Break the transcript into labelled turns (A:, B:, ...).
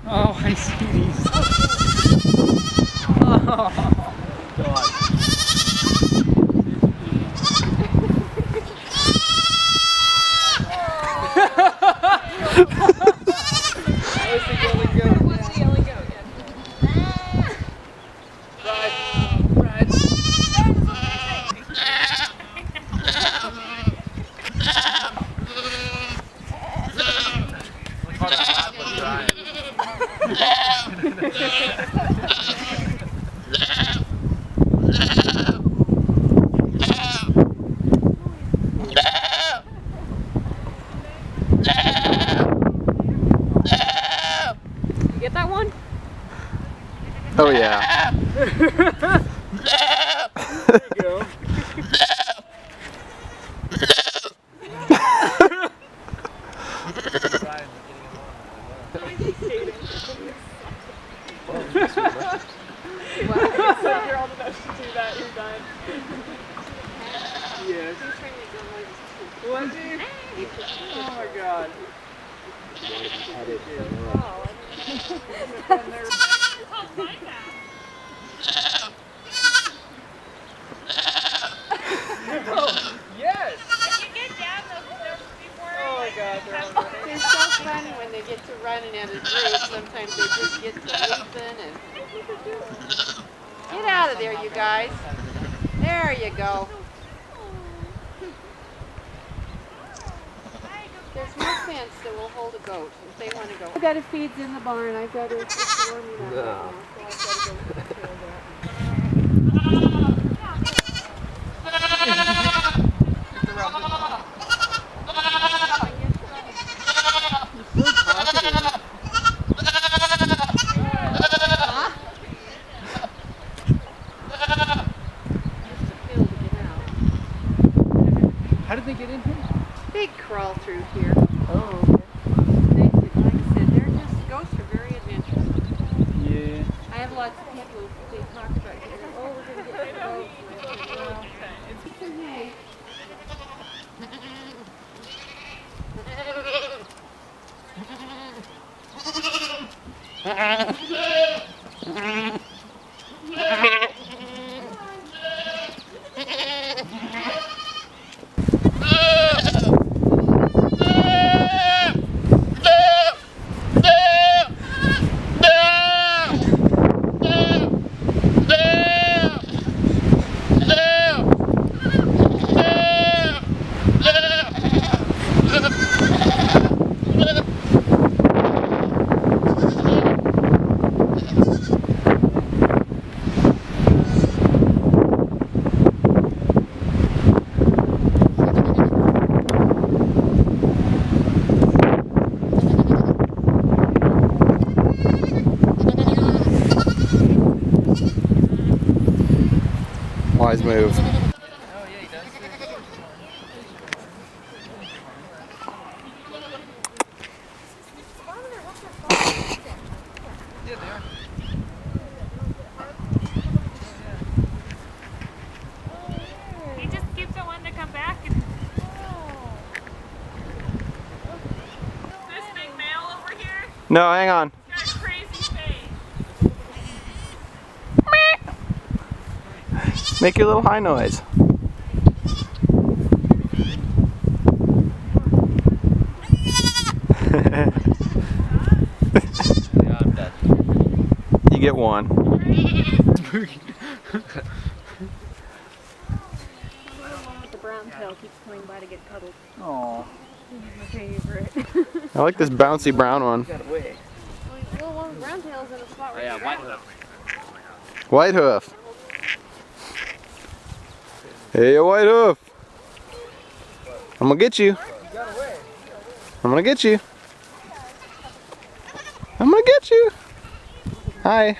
A: Oh, I see these. Oh, God. That was the yelling goat.
B: What's the yelling goat?
A: Ride.
B: You get that one?
C: Oh yeah.
A: There you go. You're old enough to do that, you're done. Yes. Was he? Oh my God. Yes! Oh my God,
D: They're so fun when they get to running at a group. Sometimes they just get to leaping and get out of there, you guys. There you go. There's no fence that will hold a goat if they want to go. I've got to feed in the barn. I've got to it's warming up right now, so I've got to go take care of that.
A: How did they get in here?
D: They crawl through here.
A: Oh, okay.
D: Like I said, ghosts are very adventurous.
A: Yeah.
D: I have lots of people, they talk about, oh, we're going to get the ghosts.
C: Wise move.
A: Oh, yeah, he does. Yeah, they are.
E: He just keeps on wanting to come back. And... This big male over here,
C: No, hang on.
E: he's got a crazy face.
C: Make your little high noise.
A: Yeah, I'm dead.
C: You get one.
B: The brown tail keeps coming by to get cuddled.
A: Aw.
B: He's my favorite.
C: I like this bouncy brown one.
A: Got away.
D: Well, one brown tail's in a spot right
A: Yeah,
D: there.
A: white hoof.
C: White hoof. Hey, White hoof. I'm gonna get you. I'm gonna get you. I'm gonna get you. Hi.